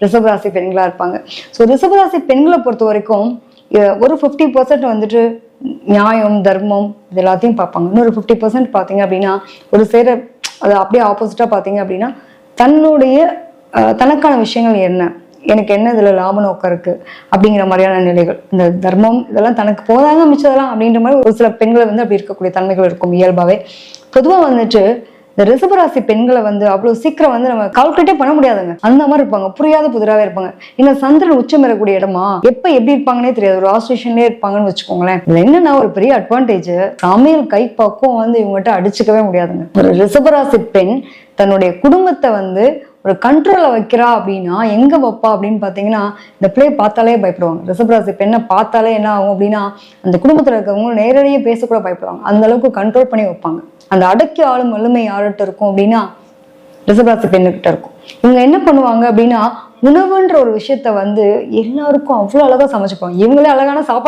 ரிஷபராசி பெண்களா இருப்பாங்க. ஸோ ரிஷபராசி பெண்களை பொறுத்த வரைக்கும் ஒரு 50% வந்துட்டு நியாயம், தர்மம் இது எல்லாத்தையும் பார்ப்பாங்க. இன்னொரு 50% பார்த்தீங்க அப்படின்னா ஒரு அது அப்படியே ஆப்போசிட்டா பார்த்தீங்க அப்படின்னா தனக்கான விஷயங்கள் என்ன, எனக்கு என்ன இதுல லாப நோக்கம் இருக்கு அப்படிங்கிற மாதிரியான நிலைகள். இந்த தர்மம் இதெல்லாம் தனக்கு போதாங்க மிச்சதெல்லாம் அப்படின்ற மாதிரி ஒரு சில பெண்களை வந்து அப்படி இருக்கக்கூடிய தன்மைகள் இருக்கும் இயல்பாவே. பொதுவா வந்துட்டு இந்த ரிஷபராசி பெண்களை வந்து அவ்வளவு சீக்கிரம் வந்து நம்ம கால்குலேட்டே பண்ண முடியாதுங்க. அந்த மாதிரி இருப்பாங்க, புரியாத புதிராவே இருப்பாங்க. இந்த சந்திரன் உச்சம் பெறக்கூடிய இடமா எப்ப எப்படி இருப்பாங்கன்னே தெரியாது, ஒரு ஆஸ்ட்ரேஷன்லயே இருப்பாங்கன்னு வச்சுக்கோங்களேன். இதுல என்னன்னா ஒரு பெரிய அட்வான்டேஜ், சமையல் கை பக்குவம் வந்து இவங்ககிட்ட அடிச்சுக்கவே முடியாதுங்க. ஒரு ரிஷபராசி பெண் தன்னுடைய குடும்பத்தை வந்து ஒரு கண்ட்ரோல்ல வைக்கிறா அப்படின்னா எங்க வைப்பா அப்படின்னு பாத்தீங்கன்னா இந்த பிளே பார்த்தாலே பயப்படுவாங்க. ரிஷபராசி பெண்ணை பார்த்தாலே என்ன ஆகும் அப்படின்னா அந்த குடும்பத்துல இருக்கவங்க நேரடியே பேசக்கூட பயப்படுவாங்க. அந்த அளவுக்கு கண்ட்ரோல் பண்ணி வைப்பாங்க. அந்த அடக்கி ஆளும் வலிமை யார்கிட்ட இருக்கும் அப்படின்னா ரிஷபராசி பெண்ணுகிட்ட இருக்கும். இவங்க என்ன பண்ணுவாங்க அப்படின்னா உணவுன்ற ஒரு விஷயத்த வந்து எல்லாருக்கும் அவ்வளவு அழகா சமைச்சுப்பாங்க. இவங்களே அழகான சாப்பாடு